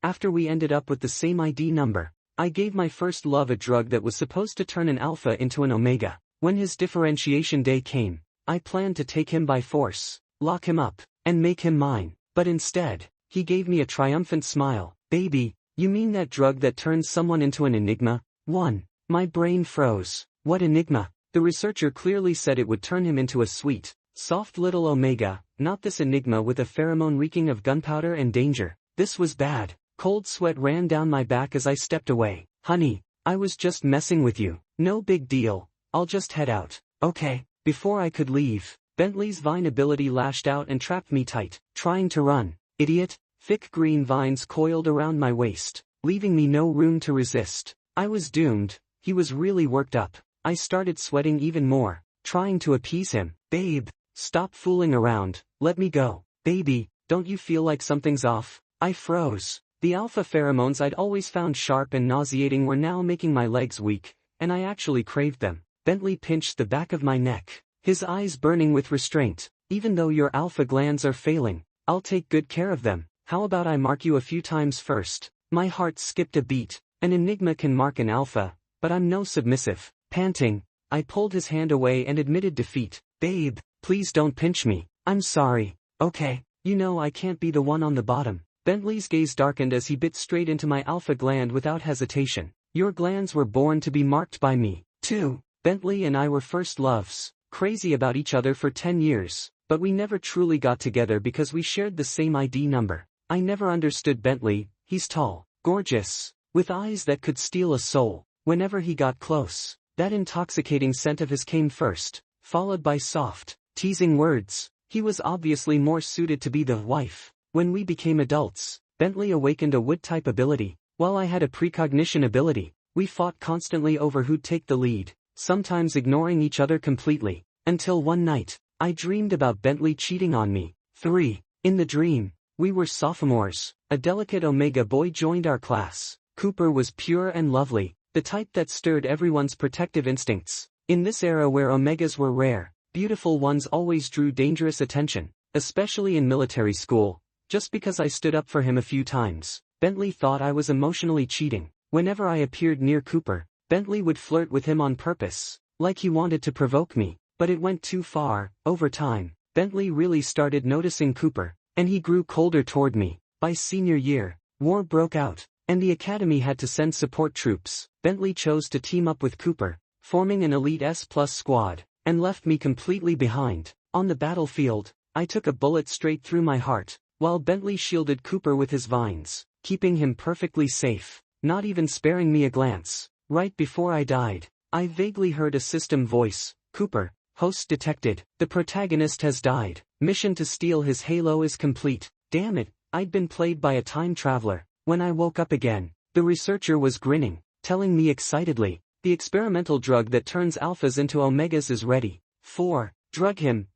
After we ended up with the same ID number, I gave my first love a drug that was supposed to turn an alpha into an omega. When his differentiation day came, I planned to take him by force, lock him up, and make him mine. But instead, he gave me a triumphant smile. Baby, you mean that drug that turns someone into an Enigma? 1. My brain froze. What Enigma? The researcher clearly said it would turn him into a sweet, soft little omega, not this Enigma with a pheromone reeking of gunpowder and danger. This was bad. Cold sweat ran down my back as I stepped away. Honey, I was just messing with you. No big deal. I'll just head out. Okay. Before I could leave, Bentley's vine ability lashed out and trapped me tight. Trying to run. Idiot. Thick green vines coiled around my waist, leaving me no room to resist. I was doomed. He was really worked up. I started sweating even more, trying to appease him. Babe, stop fooling around. Let me go. Baby, don't you feel like something's off? I froze. The alpha pheromones I'd always found sharp and nauseating were now making my legs weak, and I actually craved them. Bentley pinched the back of my neck, his eyes burning with restraint. Even though your alpha glands are failing, I'll take good care of them. How about I mark you a few times first? My heart skipped a beat. An Enigma can mark an alpha, but I'm no submissive. Panting, I pulled his hand away and admitted defeat. Babe, please don't pinch me. I'm sorry. Okay, you know I can't be the one on the bottom. Bentley's gaze darkened as he bit straight into my alpha gland without hesitation. Your glands were born to be marked by me, too. Bentley and I were first loves, crazy about each other for 10 years, but we never truly got together because we shared the same ID number. I never understood Bentley. He's tall, gorgeous, with eyes that could steal a soul. Whenever he got close, that intoxicating scent of his came first, followed by soft, teasing words. He was obviously more suited to be the wife. When we became adults, Bentley awakened a wood-type ability, while I had a precognition ability. We fought constantly over who'd take the lead, sometimes ignoring each other completely, until one night, I dreamed about Bentley cheating on me. 3. In the dream, we were sophomores. A delicate Omega boy joined our class. Cooper was pure and lovely, the type that stirred everyone's protective instincts. In this era where Omegas were rare, beautiful ones always drew dangerous attention, especially in military school. Just because I stood up for him a few times, Bentley thought I was emotionally cheating. Whenever I appeared near Cooper, Bentley would flirt with him on purpose, like he wanted to provoke me, but it went too far. Over time, Bentley really started noticing Cooper, and he grew colder toward me. By senior year, war broke out, and the academy had to send support troops. Bentley chose to team up with Cooper, forming an elite S+ squad, and left me completely behind. On the battlefield, I took a bullet straight through my heart, while Bentley shielded Cooper with his vines, keeping him perfectly safe, not even sparing me a glance. Right before I died, I vaguely heard a system voice. Cooper, host detected. The protagonist has died. Mission to steal his halo is complete. Damn it, I'd been played by a time traveler. When I woke up again, the researcher was grinning, telling me excitedly, the experimental drug that turns alphas into omegas is ready. 4. Drug him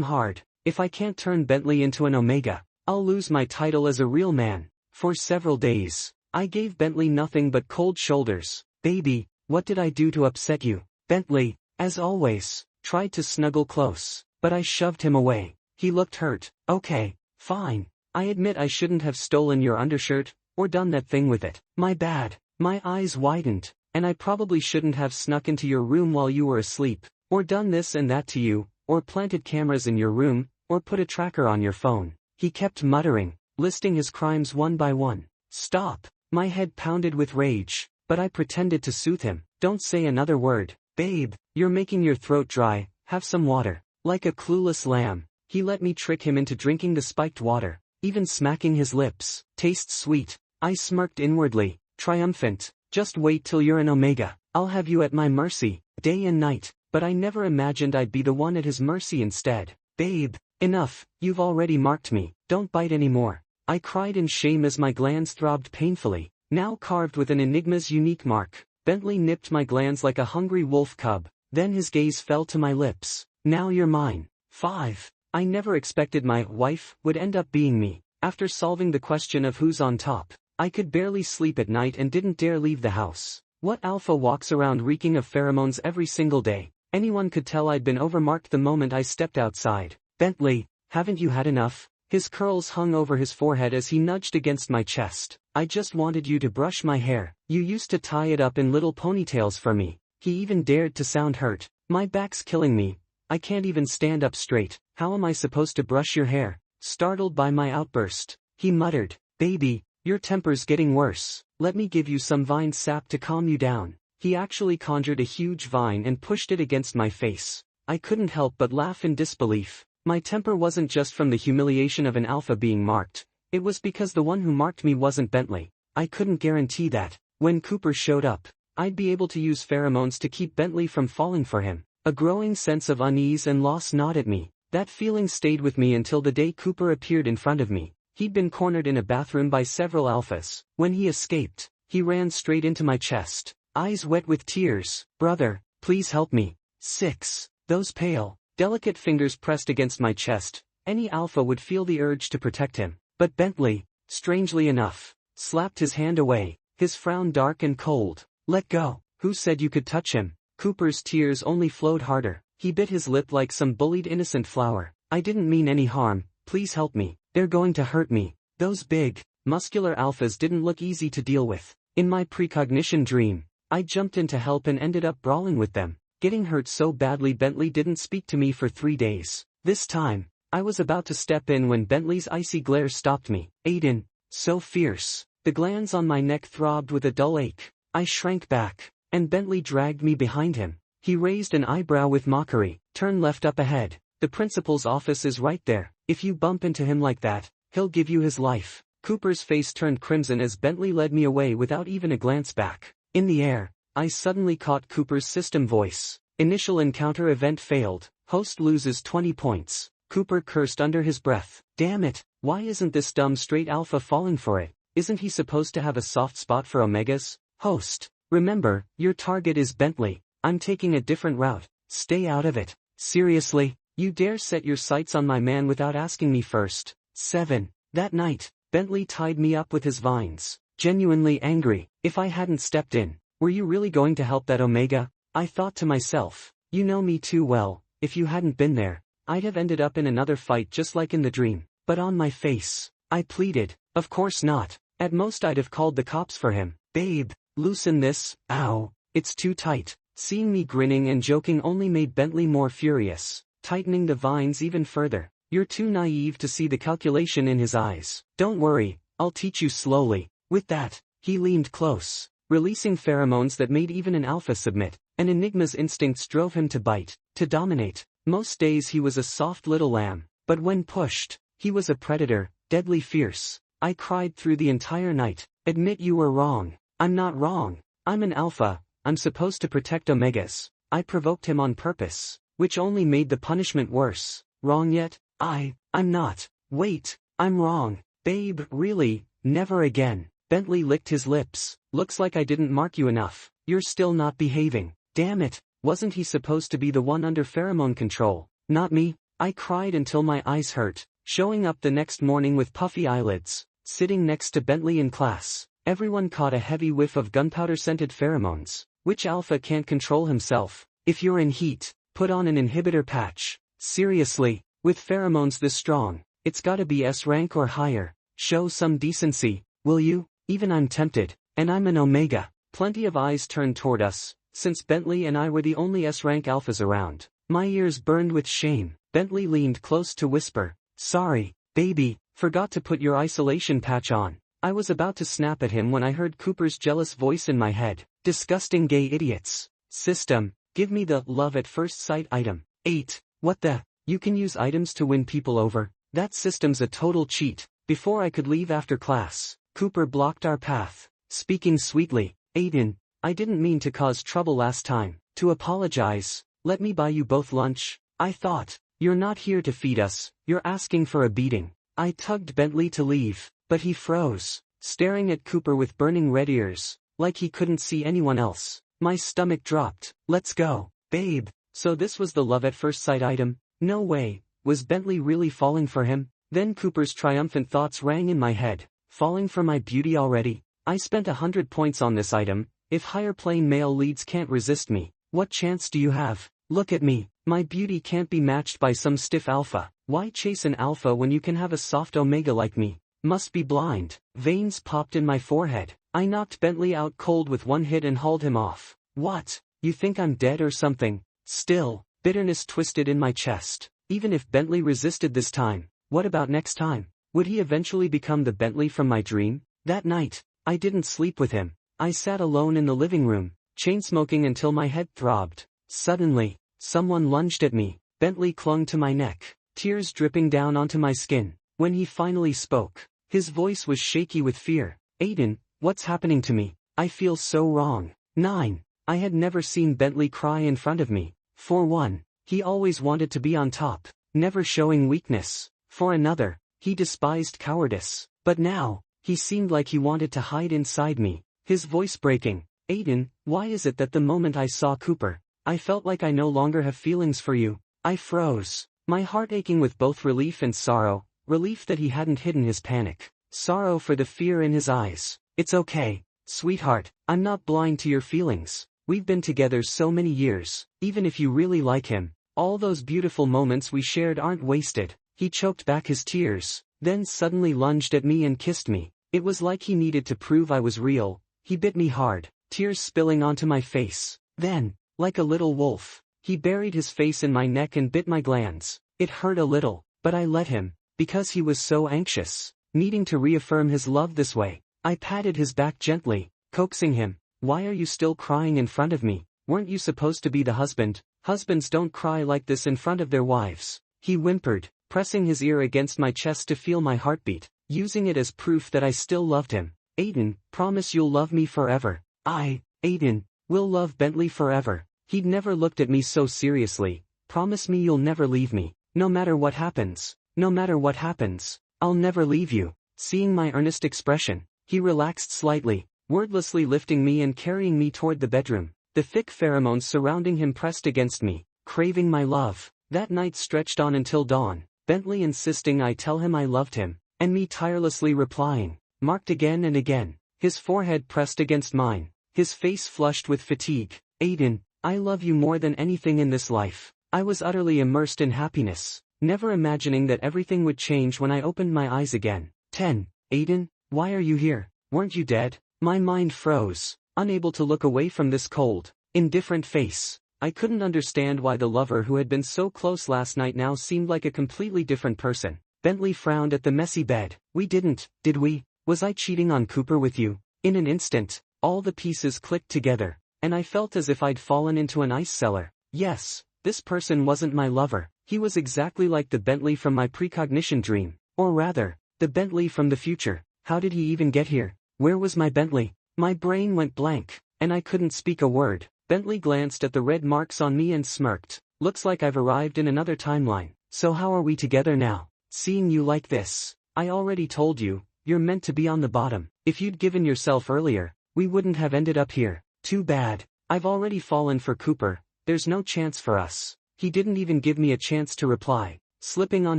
hard. If I can't turn Bentley into an omega, I'll lose my title as a real man. For several days, I gave Bentley nothing but cold shoulders. Baby, what did I do to upset you? Bentley, as always, tried to snuggle close, but I shoved him away. He looked hurt. Okay, fine. I admit I shouldn't have stolen your undershirt, or done that thing with it. My bad. My eyes widened, and I probably shouldn't have snuck into your room while you were asleep, or done this and that to you, or planted cameras in your room, or put a tracker on your phone. He kept muttering, listing his crimes one by one. Stop. My head pounded with rage, but I pretended to soothe him. Don't say another word. Babe, you're making your throat dry, have some water. Like a clueless lamb, he let me trick him into drinking the spiked water, even smacking his lips. Tastes sweet. I smirked inwardly, triumphant. Just wait till you're an omega. I'll have you at my mercy, day and night. But I never imagined I'd be the one at his mercy instead. Babe, enough, you've already marked me, don't bite anymore. I cried in shame as my glands throbbed painfully, now carved with an Enigma's unique mark. Bentley nipped my glands like a hungry wolf cub, then his gaze fell to my lips. Now you're mine. 5. I never expected my wife would end up being me. After solving the question of who's on top, I could barely sleep at night and didn't dare leave the house. What alpha walks around reeking of pheromones every single day? Anyone could tell I'd been overmarked the moment I stepped outside. Bentley, haven't you had enough? His curls hung over his forehead as he nudged against my chest. I just wanted you to brush my hair. You used to tie it up in little ponytails for me. He even dared to sound hurt. My back's killing me. I can't even stand up straight. How am I supposed to brush your hair? Startled by my outburst, he muttered, baby, your temper's getting worse. Let me give you some vine sap to calm you down. He actually conjured a huge vine and pushed it against my face. I couldn't help but laugh in disbelief. My temper wasn't just from the humiliation of an alpha being marked. It was because the one who marked me wasn't Bentley. I couldn't guarantee that, when Cooper showed up, I'd be able to use pheromones to keep Bentley from falling for him. A growing sense of unease and loss gnawed at me. That feeling stayed with me until the day Cooper appeared in front of me. He'd been cornered in a bathroom by several alphas. When he escaped, he ran straight into my chest, eyes wet with tears. Brother, please help me. 6. Those pale, delicate fingers pressed against my chest. Any alpha would feel the urge to protect him. But Bentley, strangely enough, slapped his hand away, his frown dark and cold. Let go. Who said you could touch him? Cooper's tears only flowed harder. He bit his lip like some bullied innocent flower. I didn't mean any harm. Please help me. They're going to hurt me. Those big, muscular alphas didn't look easy to deal with. In my precognition dream, I jumped in to help and ended up brawling with them, getting hurt so badly Bentley didn't speak to me for 3 days. This time, I was about to step in when Bentley's icy glare stopped me. Aiden, so fierce. The glands on my neck throbbed with a dull ache. I shrank back, and Bentley dragged me behind him. He raised an eyebrow with mockery. Turn left up ahead. The principal's office is right there. If you bump into him like that, he'll give you his life. Cooper's face turned crimson as Bentley led me away without even a glance back. In the air, I suddenly caught Cooper's system voice. Initial encounter event failed. Host loses 20 points. Cooper cursed under his breath. Damn it, why isn't this dumb straight alpha falling for it? Isn't he supposed to have a soft spot for Omegas? Host, remember, your target is Bentley. I'm taking a different route. Stay out of it. Seriously, you dare set your sights on my man without asking me first. 7. That night, Bentley tied me up with his vines. Genuinely angry. If I hadn't stepped in, were you really going to help that Omega? I thought to myself, you know me too well. If you hadn't been there, I'd have ended up in another fight just like in the dream. But on my face, I pleaded, of course not. At most I'd have called the cops for him. Babe, loosen this. Ow, it's too tight. Seeing me grinning and joking only made Bentley more furious, tightening the vines even further. You're too naive to see the calculation in his eyes. Don't worry, I'll teach you slowly. With that, he leaned close, releasing pheromones that made even an alpha submit. An Enigma's instincts drove him to bite, to dominate. Most days he was a soft little lamb, but when pushed, he was a predator, deadly fierce. I cried through the entire night. Admit you were wrong. I'm not wrong. I'm an alpha. I'm supposed to protect Omegas. I provoked him on purpose, which only made the punishment worse. Wrong yet? I'm not. Wait, I'm wrong. Babe, really, never again. Bentley licked his lips. Looks like I didn't mark you enough. You're still not behaving. Damn it, wasn't he supposed to be the one under pheromone control? Not me. I cried until my eyes hurt, showing up the next morning with puffy eyelids, sitting next to Bentley in class. Everyone caught a heavy whiff of gunpowder-scented pheromones. Which alpha can't control himself? If you're in heat, put on an inhibitor patch. Seriously, with pheromones this strong, it's gotta be S rank or higher. Show some decency, will you? Even I'm tempted, and I'm an Omega. Plenty of eyes turned toward us, since Bentley and I were the only S rank alphas around. My ears burned with shame. Bentley leaned close to whisper, sorry, baby, forgot to put your isolation patch on. I was about to snap at him when I heard Cooper's jealous voice in my head. Disgusting gay idiots. System, give me the love at first sight item. 8. What the? You can use items to win people over? That system's a total cheat. Before I could leave after class, Cooper blocked our path, speaking sweetly. Aiden, I didn't mean to cause trouble last time. To apologize, let me buy you both lunch. I thought, you're not here to feed us, you're asking for a beating. I tugged Bentley to leave, but he froze, staring at Cooper with burning red ears, like he couldn't see anyone else. My stomach dropped. Let's go, babe. So this was the love at first sight item? No way. Was Bentley really falling for him? Then Cooper's triumphant thoughts rang in my head. Falling for my beauty already? I spent 100 points on this item. If higher plane male leads can't resist me, what chance do you have? Look at me. My beauty can't be matched by some stiff alpha. Why chase an alpha when you can have a soft omega like me? Must be blind. Veins popped in my forehead. I knocked Bentley out cold with one hit and hauled him off. What? You think I'm dead or something? Still, bitterness twisted in my chest. Even if Bentley resisted this time, what about next time? Would he eventually become the Bentley from my dream? That night, I didn't sleep with him. I sat alone in the living room, chain-smoking until my head throbbed. Suddenly, someone lunged at me. Bentley clung to my neck, tears dripping down onto my skin. When he finally spoke, his voice was shaky with fear. Aiden, what's happening to me? I feel so wrong. 9. I had never seen Bentley cry in front of me. For one, he always wanted to be on top, never showing weakness. For another, he despised cowardice. But now, he seemed like he wanted to hide inside me, his voice breaking. Aiden, why is it that the moment I saw Cooper, I felt like I no longer have feelings for you? I froze, my heart aching with both relief and sorrow. Relief that he hadn't hidden his panic. Sorrow for the fear in his eyes. It's okay, sweetheart, I'm not blind to your feelings. We've been together so many years. Even if you really like him, all those beautiful moments we shared aren't wasted. He choked back his tears, then suddenly lunged at me and kissed me. It was like he needed to prove I was real. He bit me hard, tears spilling onto my face. Then, like a little wolf, he buried his face in my neck and bit my glands. It hurt a little, but I let him. Because he was so anxious, needing to reaffirm his love this way. I patted his back gently, coaxing him. Why are you still crying in front of me? Weren't you supposed to be the husband? Husbands don't cry like this in front of their wives. He whimpered, pressing his ear against my chest to feel my heartbeat, using it as proof that I still loved him. Aiden, promise you'll love me forever. Aiden, will love Bentley forever. He'd never looked at me so seriously. Promise me you'll never leave me. No matter what happens. No matter what happens, I'll never leave you. Seeing my earnest expression, he relaxed slightly, wordlessly lifting me and carrying me toward the bedroom. The thick pheromones surrounding him pressed against me, craving my love. That night stretched on until dawn, Bentley insisting I tell him I loved him, and me tirelessly replying, marked again and again, his forehead pressed against mine, his face flushed with fatigue. Aiden, I love you more than anything in this life. I was utterly immersed in happiness, never imagining that everything would change when I opened my eyes again. 10. Aiden, why are you here? Weren't you dead? My mind froze, unable to look away from this cold, indifferent face. I couldn't understand why the lover who had been so close last night now seemed like a completely different person. Bentley frowned at the messy bed. We didn't, did we? Was I cheating on Cooper with you? In an instant, all the pieces clicked together, and I felt as if I'd fallen into an ice cellar. Yes, this person wasn't my lover. He was exactly like the Bentley from my precognition dream, or rather, the Bentley from the future. How did he even get here? Where was my Bentley? My brain went blank, and I couldn't speak a word. Bentley glanced at the red marks on me and smirked. Looks like I've arrived in another timeline. So how are we together now? Seeing you like this, I already told you, you're meant to be on the bottom. If you'd given yourself earlier, we wouldn't have ended up here. Too bad. I've already fallen for Cooper. There's no chance for us. He didn't even give me a chance to reply, slipping on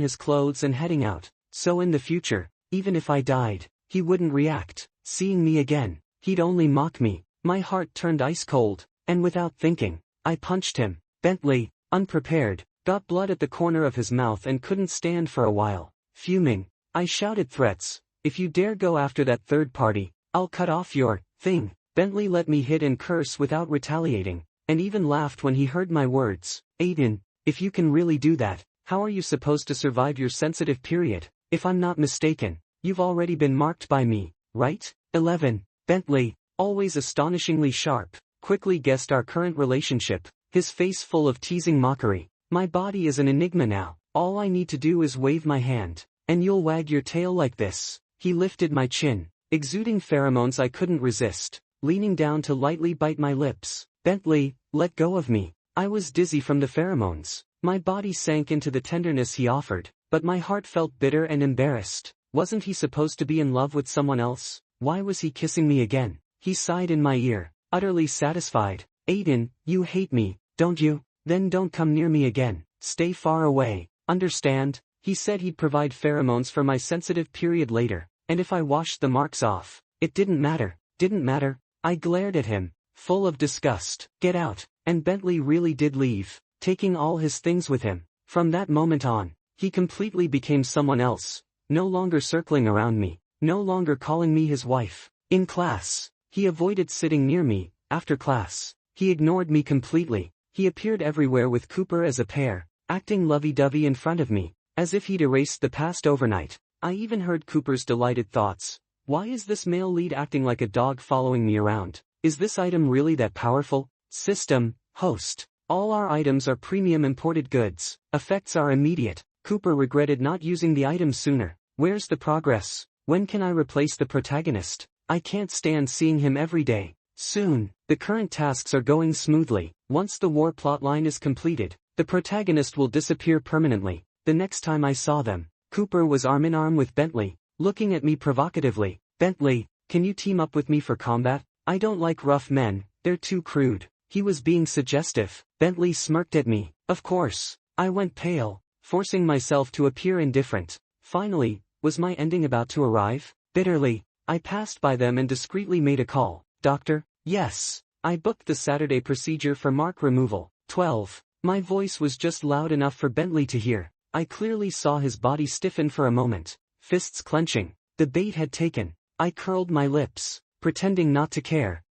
his clothes and heading out. So in the future, even if I died, he wouldn't react. Seeing me again, he'd only mock me. My heart turned ice cold, and without thinking, I punched him. Bentley, unprepared, got blood at the corner of his mouth and couldn't stand for a while. Fuming, I shouted threats. If you dare go after that third party, I'll cut off your thing. Bentley let me hit and curse without retaliating, and even laughed when he heard my words. Aiden, if you can really do that, how are you supposed to survive your sensitive period? If I'm not mistaken, you've already been marked by me, right? 11. Bentley, always astonishingly sharp, quickly guessed our current relationship, his face full of teasing mockery. My body is an enigma now. All I need to do is wave my hand, and you'll wag your tail like this. He lifted my chin, exuding pheromones I couldn't resist, leaning down to lightly bite my lips. Bentley, let go of me. I was dizzy from the pheromones. My body sank into the tenderness he offered, but my heart felt bitter and embarrassed. Wasn't he supposed to be in love with someone else? Why was he kissing me again? He sighed in my ear, utterly satisfied. Aiden, you hate me, don't you? Then don't come near me again. Stay far away. Understand? He said he'd provide pheromones for my sensitive period later, and if I washed the marks off, it didn't matter. Didn't matter? I glared at him, full of disgust. Get out. And Bentley really did leave, taking all his things with him. From that moment on, He completely became someone else, no longer circling around me, no longer calling me his wife. In class, he avoided sitting near me. After class, he ignored me completely. He appeared everywhere with Cooper as a pair, acting lovey-dovey in front of me, as if he'd erased the past overnight. I even heard Cooper's delighted thoughts. Why is this male lead acting like a dog following me around? Is this item really that powerful? System, host. All our items are premium imported goods. Effects are immediate. Cooper regretted not using the item sooner. Where's the progress? When can I replace the protagonist? I can't stand seeing him every day. Soon. The current tasks are going smoothly. Once the war plotline is completed, the protagonist will disappear permanently. The next time I saw them, Cooper was arm in arm with Bentley, looking at me provocatively. Bentley, can you team up with me for combat? I don't like rough men, they're too crude. He was being suggestive. Bentley smirked at me. Of course. I went pale, forcing myself to appear indifferent. Finally, was my ending about to arrive? Bitterly, I passed by them and discreetly made a call. Doctor? Yes. I booked the Saturday procedure for mark removal. 12. My voice was just loud enough for Bentley to hear. I clearly saw his body stiffen for a moment, fists clenching. The bait had taken. I curled my lips, pretending not to care.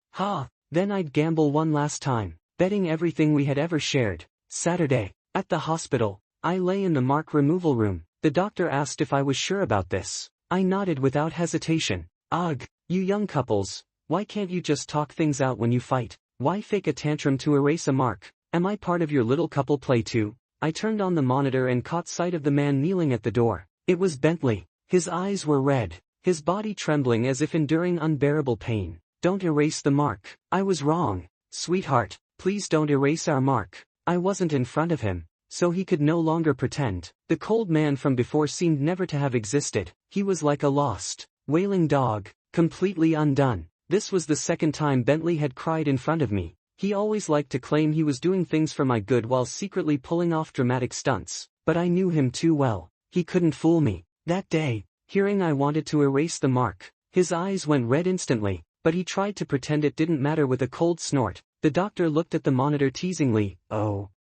Then I'd gamble one last time, betting everything we had ever shared. Saturday, at the hospital, I lay in the mark removal room. The doctor asked if I was sure about this. I nodded without hesitation. Ugh, you young couples, why can't you just talk things out when you fight? Why fake a tantrum to erase a mark? Am I part of your little couple play too? I turned on the monitor and caught sight of the man kneeling at the door. It was Bentley. His eyes were red, his body trembling as if enduring unbearable pain. Don't erase the mark. I was wrong. Sweetheart, please don't erase our mark. I wasn't in front of him, so he could no longer pretend. The cold man from before seemed never to have existed. He was like a lost, wailing dog, completely undone. This was the second time Bentley had cried in front of me. He always liked to claim he was doing things for my good while secretly pulling off dramatic stunts, but I knew him too well. He couldn't fool me. That day, hearing I wanted to erase the mark, his eyes went red instantly, but he tried to pretend it didn't matter with a cold snort. The doctor looked at the monitor teasingly. Oh,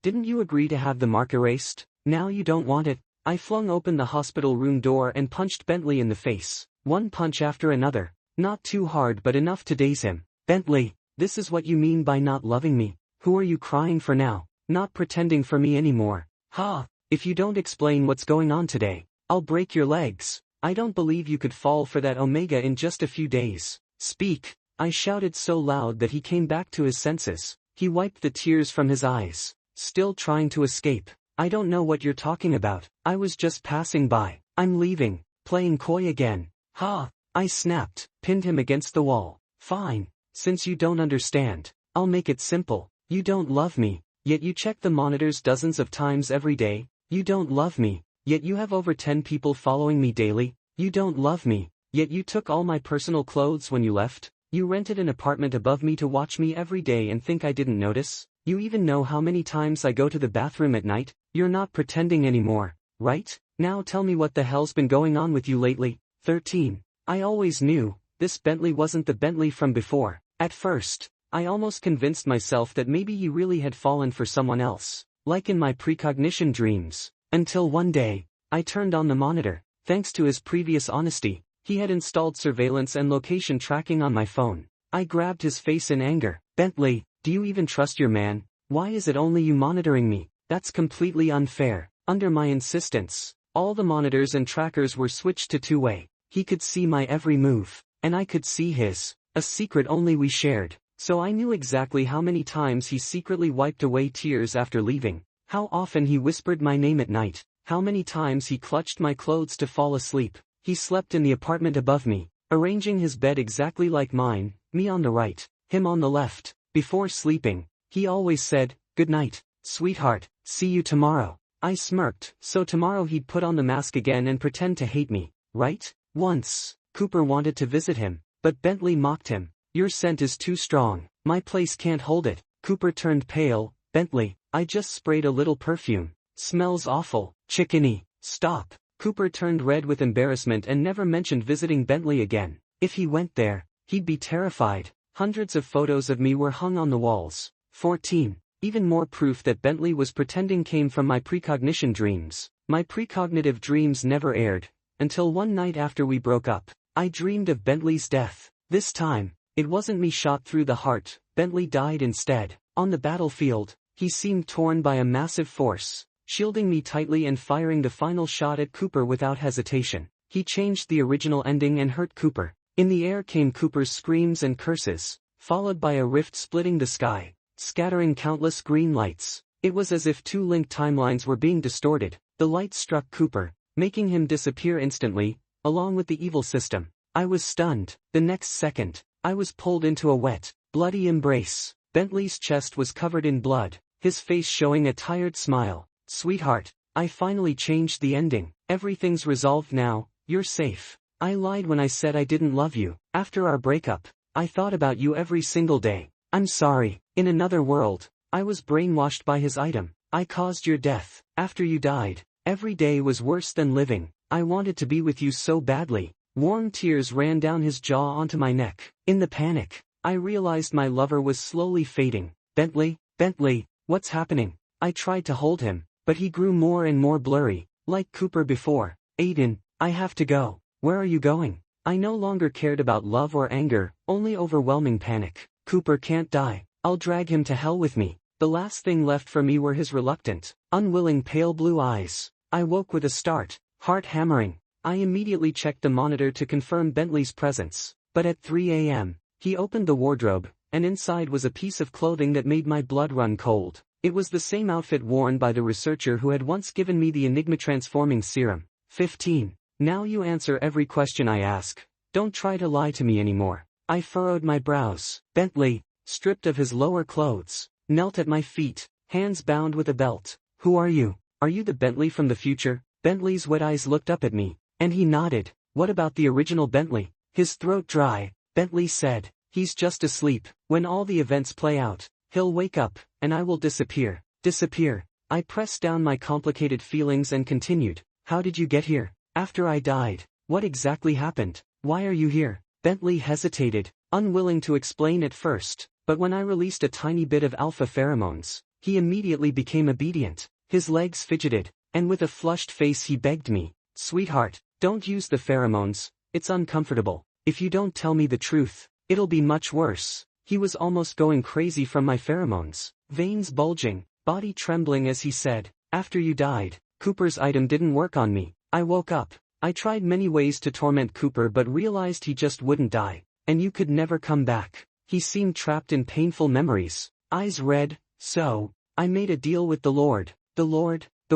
didn't you agree to have the mark erased? Now you don't want it? I flung open the hospital room door and punched Bentley in the face. One punch after another. Not too hard but enough to daze him. Bentley, this is what you mean by not loving me? Who are you crying for now? Not pretending for me anymore. If you don't explain what's going on today, I'll break your legs. I don't believe you could fall for that Omega in just a few days. Speak. I shouted so loud that he came back to his senses. He wiped the tears from his eyes, still trying to escape. I don't know what you're talking about. I was just passing by. I'm leaving. Playing coy again. I snapped, pinned him against the wall. Fine. Since you don't understand, I'll make it simple. You don't love me, yet you check the monitors dozens of times every day. You don't love me, yet you have over 10 people following me daily. You don't love me, yet you took all my personal clothes when you left. You rented an apartment above me to watch me every day and think I didn't notice. You even know how many times I go to the bathroom at night. You're not pretending anymore, right? Now tell me what the hell's been going on with you lately. 13. I always knew, this Bentley wasn't the Bentley from before. At first, I almost convinced myself that maybe he really had fallen for someone else, like in my precognition dreams. Until one day, I turned on the monitor. Thanks to his previous honesty, he had installed surveillance and location tracking on my phone. I grabbed his face in anger. Bentley, do you even trust your man? Why is it only you monitoring me? That's completely unfair. Under my insistence, all the monitors and trackers were switched to two-way. He could see my every move, and I could see his, a secret only we shared. So I knew exactly how many times he secretly wiped away tears after leaving, how often he whispered my name at night, how many times he clutched my clothes to fall asleep. He slept in the apartment above me, arranging his bed exactly like mine, me on the right, him on the left. Before sleeping, he always said, "Good night, sweetheart, see you tomorrow." I smirked, so tomorrow he'd put on the mask again and pretend to hate me, right? Once, Cooper wanted to visit him, but Bentley mocked him. "Your scent is too strong. My place can't hold it." Cooper turned pale. "Bentley, I just sprayed a little perfume. Smells awful. Chickeny." "Stop." Cooper turned red with embarrassment and never mentioned visiting Bentley again. If he went there, he'd be terrified. Hundreds of photos of me were hung on the walls. 14. Even more proof that Bentley was pretending came from my precognition dreams. My precognitive dreams never aired, until one night after we broke up. I dreamed of Bentley's death. This time, it wasn't me shot through the heart, Bentley died instead. On the battlefield, he seemed torn by a massive force, shielding me tightly and firing the final shot at Cooper without hesitation. He changed the original ending and hurt Cooper. In the air came Cooper's screams and curses, followed by a rift splitting the sky, scattering countless green lights. It was as if two linked timelines were being distorted. The light struck Cooper, making him disappear instantly, along with the evil system. I was stunned. The next second, I was pulled into a wet, bloody embrace. Bentley's chest was covered in blood, his face showing a tired smile. Sweetheart, I finally changed the ending. Everything's resolved now, you're safe. I lied when I said I didn't love you. After our breakup, I thought about you every single day. I'm sorry. In another world, I was brainwashed by his item. I caused your death. After you died, every day was worse than living. I wanted to be with you so badly. Warm tears ran down his jaw onto my neck. In the panic, I realized my lover was slowly fading. Bentley, what's happening? I tried to hold him, but he grew more and more blurry, like Cooper before. Aiden, I have to go. Where are you going? I no longer cared about love or anger, only overwhelming panic. Cooper can't die. I'll drag him to hell with me. The last thing left for me were his reluctant, unwilling pale blue eyes. I woke with a start, heart hammering. I immediately checked the monitor to confirm Bentley's presence, but at 3 a.m., he opened the wardrobe, and inside was a piece of clothing that made my blood run cold. It was the same outfit worn by the researcher who had once given me the Enigma transforming serum. 15. Now you answer every question I ask. Don't try to lie to me anymore. I furrowed my brows. Bentley, stripped of his lower clothes, knelt at my feet, hands bound with a belt. Who are you? Are you the Bentley from the future? Bentley's wet eyes looked up at me, and he nodded. What about the original Bentley? His throat dry. Bentley said, he's just asleep. When all the events play out, he'll wake up, and I will disappear. Disappear. I pressed down my complicated feelings and continued. How did you get here? After I died. What exactly happened? Why are you here? Bentley hesitated, unwilling to explain at first, but when I released a tiny bit of alpha pheromones, he immediately became obedient. His legs fidgeted, and with a flushed face he begged me, Sweetheart, don't use the pheromones, it's uncomfortable. If you don't tell me the truth, it'll be much worse. He was almost going crazy from my pheromones, veins bulging, body trembling as he said, after you died, Cooper's item didn't work on me. I woke up. I tried many ways to torment Cooper but realized he just wouldn't die, and you could never come back. He seemed trapped in painful memories, eyes red. So, I made a deal with the Lord, the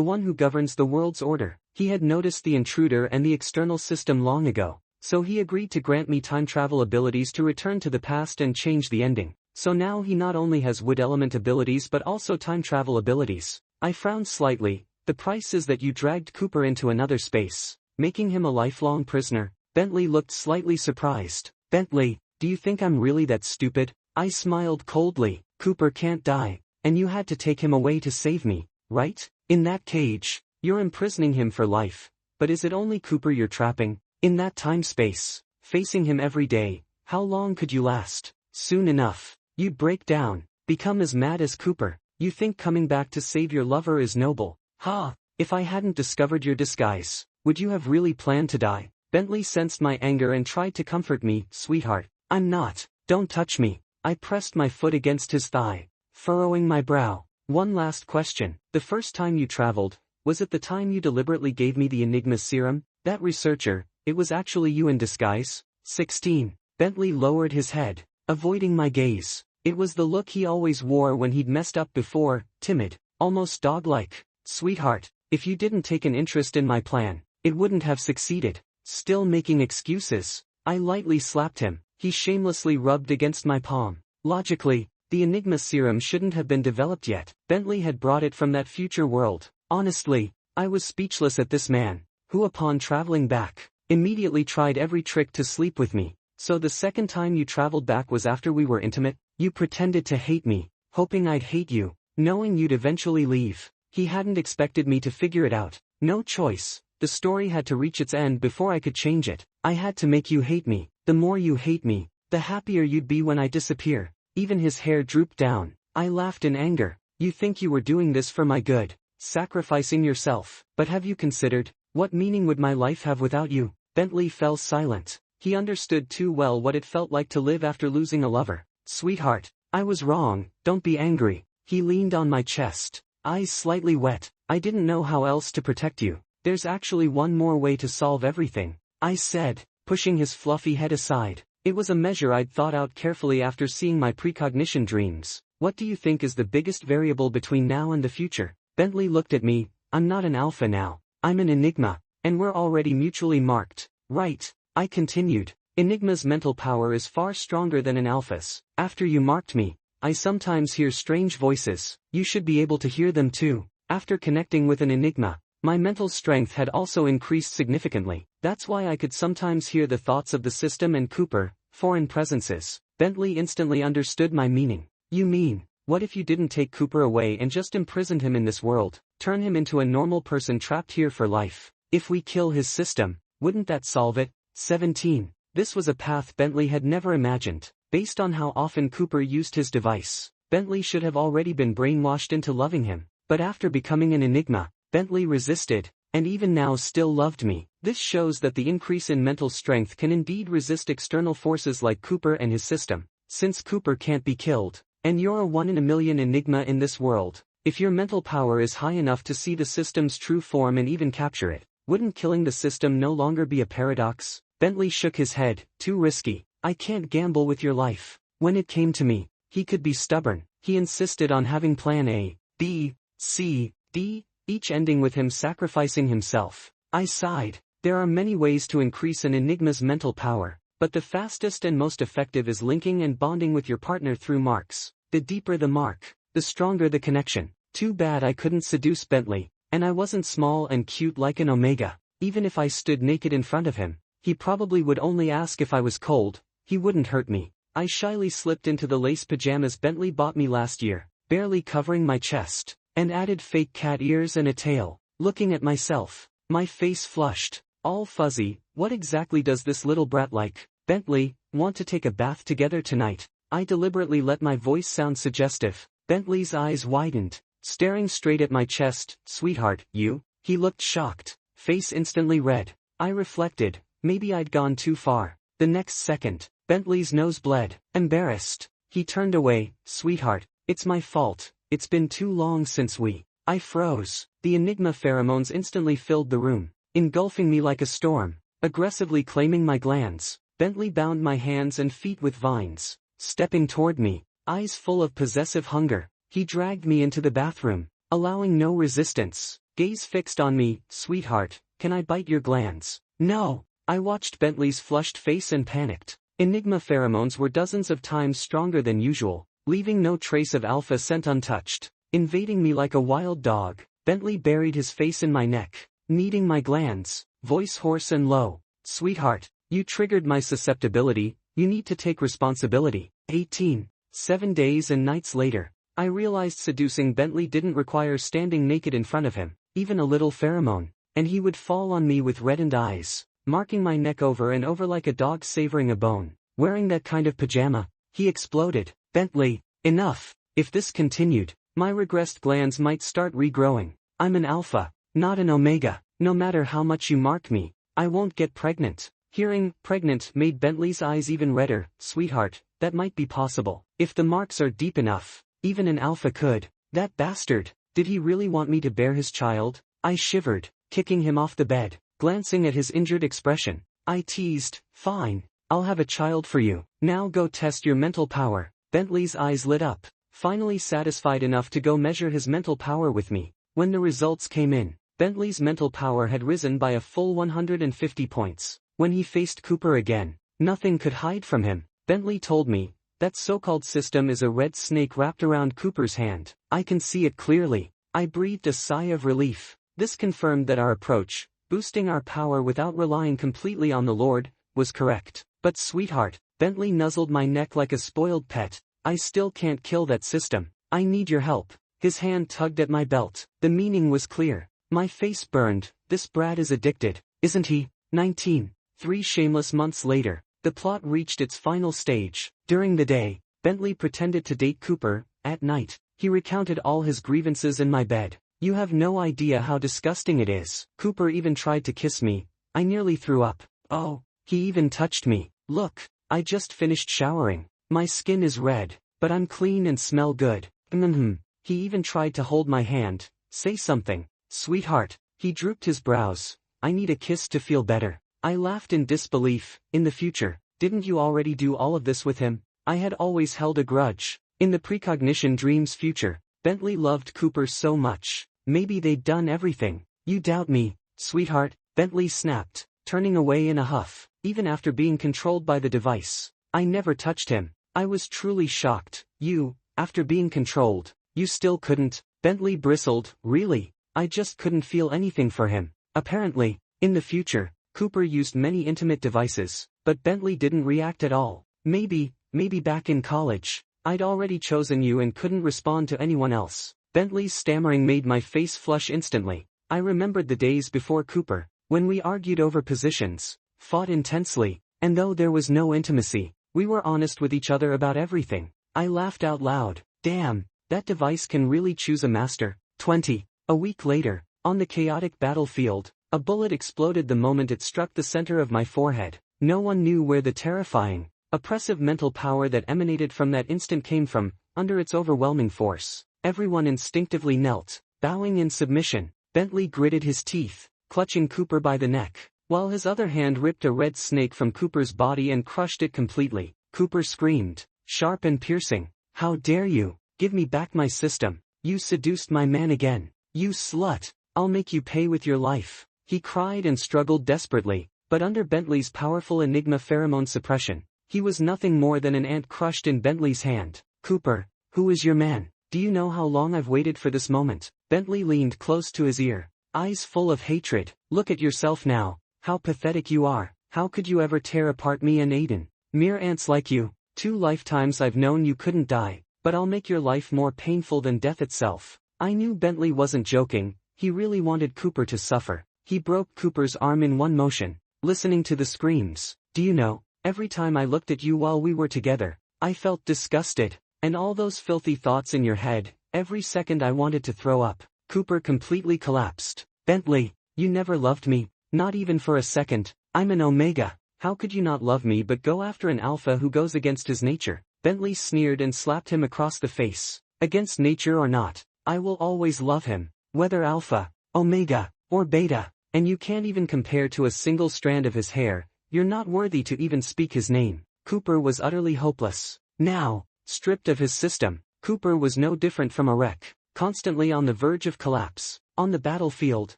one who governs the world's order. He had noticed the intruder and the external system long ago, so he agreed to grant me time travel abilities to return to the past and change the ending. So now he not only has wood element abilities but also time travel abilities. I frowned slightly. The price is that you dragged Cooper into another space, making him a lifelong prisoner. Bentley looked slightly surprised. Bentley, do you think I'm really that stupid? I smiled coldly. Cooper can't die, and you had to take him away to save me, right? In that cage, you're imprisoning him for life. But is it only Cooper you're trapping? In that time-space, facing him every day, how long could you last? Soon enough, you'd break down, become as mad as Cooper. You think coming back to save your lover is noble? Ha! If I hadn't discovered your disguise, would you have really planned to die? Bentley sensed my anger and tried to comfort me. Sweetheart, I'm not. Don't touch me. I pressed my foot against his thigh, furrowing my brow. One last question. The first time you traveled, was it the time you deliberately gave me the Enigma serum? That researcher, it was actually you in disguise? 16. Bentley lowered his head, avoiding my gaze. It was the look he always wore when he'd messed up before, timid, almost dog-like. Sweetheart, if you didn't take an interest in my plan, it wouldn't have succeeded. Still making excuses. I lightly slapped him. He shamelessly rubbed against my palm. Logically, the Enigma serum shouldn't have been developed yet. Bentley had brought it from that future world. Honestly, I was speechless at this man, who upon traveling back, immediately tried every trick to sleep with me. So the second time you traveled back was after we were intimate? You pretended to hate me, hoping I'd hate you, knowing you'd eventually leave. He hadn't expected me to figure it out. No choice. The story had to reach its end before I could change it. I had to make you hate me. The more you hate me, the happier you'd be when I disappear. Even his hair drooped down. I laughed in anger. You think you were doing this for my good, sacrificing yourself. But have you considered, what meaning would my life have without you? Bentley fell silent. He understood too well what it felt like to live after losing a lover. Sweetheart, I was wrong, don't be angry. He leaned on my chest, eyes slightly wet. I didn't know how else to protect you. There's actually one more way to solve everything, I said, pushing his fluffy head aside. It was a measure I'd thought out carefully after seeing my precognition dreams. What do you think is the biggest variable between now and the future? Bentley looked at me. I'm not an alpha now. I'm an Enigma, and we're already mutually marked. Right, I continued. Enigma's mental power is far stronger than an alpha's. After you marked me, I sometimes hear strange voices. You should be able to hear them too. After connecting with an Enigma, my mental strength had also increased significantly. That's why I could sometimes hear the thoughts of the system and Cooper, foreign presences. Bentley instantly understood my meaning. You mean, what if you didn't take Cooper away and just imprisoned him in this world, turn him into a normal person trapped here for life? If we kill his system, wouldn't that solve it? 17. This was a path Bentley had never imagined. Based on how often Cooper used his device, Bentley should have already been brainwashed into loving him. But after becoming an Enigma, Bentley resisted, and even now still loved me. This shows that the increase in mental strength can indeed resist external forces like Cooper and his system. Since Cooper can't be killed, and you're a 1 in a million Enigma in this world, if your mental power is high enough to see the system's true form and even capture it, wouldn't killing the system no longer be a paradox? Bentley shook his head. Too risky. I can't gamble with your life. When it came to me, he could be stubborn. He insisted on having plan A, B, C, D, each ending with him sacrificing himself. I sighed. There are many ways to increase an Enigma's mental power, but the fastest and most effective is linking and bonding with your partner through marks. The deeper the mark, the stronger the connection. Too bad I couldn't seduce Bentley, and I wasn't small and cute like an Omega. Even if I stood naked in front of him, he probably would only ask if I was cold. He wouldn't hurt me. I shyly slipped into the lace pajamas Bentley bought me last year, barely covering my chest, and added fake cat ears and a tail. Looking at myself, my face flushed, all fuzzy. What exactly does this little brat like? Bentley, want to take a bath together tonight? I deliberately let my voice sound suggestive. Bentley's eyes widened, staring straight at my chest. Sweetheart, you? He looked shocked, face instantly red. I reflected, maybe I'd gone too far. The next second, Bentley's nose bled. Embarrassed, he turned away. Sweetheart, it's my fault. It's been too long since we. I froze. The Enigma pheromones instantly filled the room, engulfing me like a storm, aggressively claiming my glands. Bentley bound my hands and feet with vines, stepping toward me, eyes full of possessive hunger. He dragged me into the bathroom, allowing no resistance, gaze fixed on me. Sweetheart, can I bite your glands? No. I watched Bentley's flushed face and panicked. Enigma pheromones were dozens of times stronger than usual, leaving no trace of alpha scent untouched. Invading me like a wild dog, Bentley buried his face in my neck, kneading my glands, voice hoarse and low. Sweetheart, you triggered my susceptibility, you need to take responsibility. 18. 7 days and nights later, I realized seducing Bentley didn't require standing naked in front of him, even a little pheromone, and he would fall on me with reddened eyes, marking my neck over and over like a dog savoring a bone. Wearing that kind of pajama, he exploded. Bentley, enough. If this continued, my regressed glands might start regrowing. I'm an alpha, not an omega. No matter how much you mark me, I won't get pregnant. Hearing pregnant made Bentley's eyes even redder. Sweetheart, that might be possible. If the marks are deep enough, even an alpha could. That bastard, did he really want me to bear his child? I shivered, kicking him off the bed, glancing at his injured expression. I teased, fine, I'll have a child for you. Now go test your mental power. Bentley's eyes lit up, finally satisfied enough to go measure his mental power with me. When the results came in, Bentley's mental power had risen by a full 150 points. When he faced Cooper again, nothing could hide from him. Bentley told me, that so-called system is a red snake wrapped around Cooper's hand. I can see it clearly. I breathed a sigh of relief. This confirmed that our approach, boosting our power without relying completely on the Lord, was correct. But sweetheart, Bentley nuzzled my neck like a spoiled pet. I still can't kill that system. I need your help. His hand tugged at my belt. The meaning was clear. My face burned. This brat is addicted, isn't he? 19. 3 shameless months later, the plot reached its final stage. During the day, Bentley pretended to date Cooper. At night, He recounted all his grievances in my bed. You have no idea how disgusting it is. Cooper even tried to kiss me. I nearly threw up. Oh, he even touched me. Look, I just finished showering. My skin is red, but I'm clean and smell good. He even tried to hold my hand. Say something, sweetheart. He drooped his brows. I need a kiss to feel better. I laughed in disbelief. In the future, didn't you already do all of this with him? I had always held a grudge. In the precognition dream's future, Bentley loved Cooper so much. Maybe they'd done everything. You doubt me, sweetheart, Bentley snapped, turning away in a huff. Even after being controlled by the device, I never touched him. I was truly shocked. You, after being controlled, you still couldn't? Bentley bristled. Really? I just couldn't feel anything for him. Apparently, in the future, Cooper used many intimate devices, but Bentley didn't react at all. Maybe back in college, I'd already chosen you and couldn't respond to anyone else. Bentley's stammering made my face flush instantly. I remembered the days before Cooper, when we argued over positions, fought intensely, and though there was no intimacy, we were honest with each other about everything. I laughed out loud. Damn, that device can really choose a master. 20. A week later, on the chaotic battlefield, a bullet exploded the moment it struck the center of my forehead. No one knew where the terrifying, oppressive mental power that emanated from that instant came from. Under its overwhelming force, everyone instinctively knelt, bowing in submission. Bentley gritted his teeth, clutching Cooper by the neck, while his other hand ripped a red snake from Cooper's body and crushed it completely. Cooper screamed, sharp and piercing, "How dare you! Give me back my system! You seduced my man again! You slut! I'll make you pay with your life!" He cried and struggled desperately, but under Bentley's powerful Enigma pheromone suppression, he was nothing more than an ant crushed in Bentley's hand. Cooper, who is your man? Do you know how long I've waited for this moment? Bentley leaned close to his ear, eyes full of hatred. Look at yourself now. How pathetic you are. How could you ever tear apart me and Aiden? Mere ants like you. 2 lifetimes I've known you couldn't die, but I'll make your life more painful than death itself. I knew Bentley wasn't joking. He really wanted Cooper to suffer. He broke Cooper's arm in one motion, listening to the screams. Do you know, every time I looked at you while we were together, I felt disgusted. And all those filthy thoughts in your head, every second I wanted to throw up. Cooper completely collapsed. Bentley, you never loved me, not even for a second. I'm an Omega. How could you not love me but go after an alpha who goes against his nature? Bentley sneered and slapped him across the face. Against nature or not, I will always love him, whether alpha, Omega, or beta. And you can't even compare to a single strand of his hair. You're not worthy to even speak his name. Cooper was utterly hopeless. Now, stripped of his system, Cooper was no different from a wreck, constantly on the verge of collapse. On the battlefield,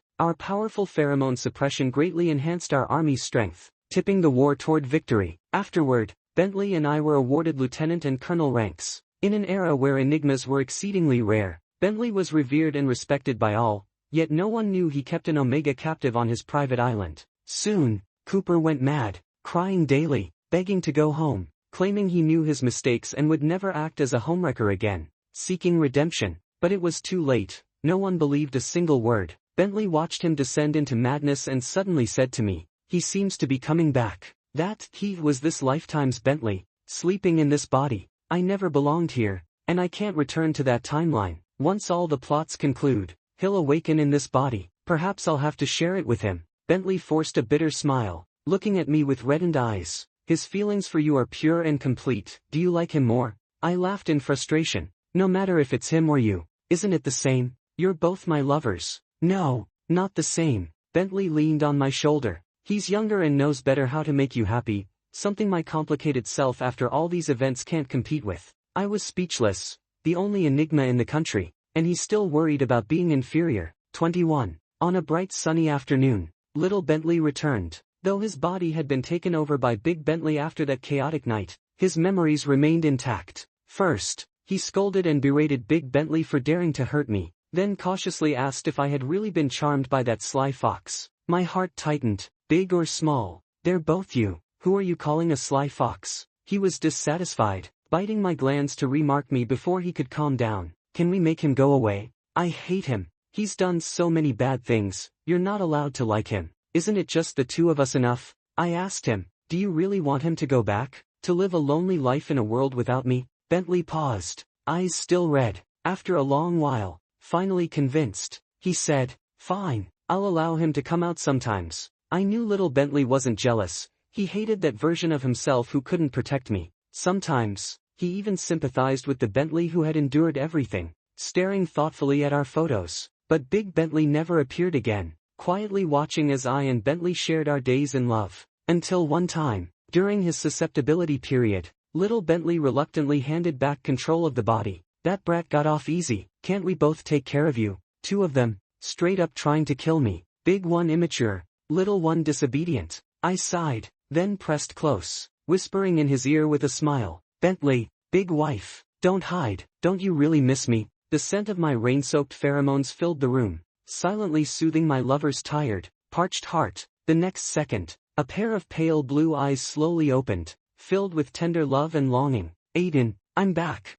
our powerful pheromone suppression greatly enhanced our army's strength, tipping the war toward victory. Afterward, Bentley and I were awarded lieutenant and colonel ranks. In an era where enigmas were exceedingly rare, Bentley was revered and respected by all, yet no one knew he kept an Omega captive on his private island. Soon, Cooper went mad, crying daily, begging to go home, claiming he knew his mistakes and would never act as a homewrecker again, seeking redemption. But it was too late. No one believed a single word. Bentley watched him descend into madness and suddenly said to me, "He seems to be coming back." That he was this lifetime's Bentley, sleeping in this body. I never belonged here, and I can't return to that timeline. Once all the plots conclude, he'll awaken in this body. Perhaps I'll have to share it with him. Bentley forced a bitter smile, looking at me with reddened eyes. His feelings for you are pure and complete. Do you like him more? I laughed in frustration. No matter if it's him or you, isn't it the same? You're both my lovers. No, not the same. Bentley leaned on my shoulder. He's younger and knows better how to make you happy, something my complicated self after all these events can't compete with. I was speechless, the only Enigma in the country, and he's still worried about being inferior. 21. On a bright sunny afternoon, little Bentley returned. Though his body had been taken over by Big Bentley after that chaotic night, his memories remained intact. First, he scolded and berated Big Bentley for daring to hurt me, then cautiously asked if I had really been charmed by that sly fox. My heart tightened. Big or small, they're both you. Who are you calling a sly fox? He was dissatisfied, biting my glands to remark me before he could calm down. Can we make him go away? I hate him. He's done so many bad things. You're not allowed to like him. Isn't it just the two of us enough? I asked him. Do you really want him to go back? To live a lonely life in a world without me? Bentley paused, eyes still red. After a long while, finally convinced, he said, "Fine, I'll allow him to come out sometimes." I knew little Bentley wasn't jealous. He hated that version of himself who couldn't protect me. Sometimes, he even sympathized with the Bentley who had endured everything, staring thoughtfully at our photos. But Big Bentley never appeared again, quietly watching as I and Bentley shared our days in love. Until one time, during his susceptibility period, little Bentley reluctantly handed back control of the body. "That brat got off easy, can't we both take care of you?" Two of them, straight up trying to kill me. Big one immature, little one disobedient. I sighed, then pressed close, whispering in his ear with a smile, "Bentley, big wife, don't hide, don't you really miss me?" The scent of my rain-soaked pheromones filled the room, silently soothing my lover's tired, parched heart. The next second, a pair of pale blue eyes slowly opened, filled with tender love and longing. "Aiden, I'm back."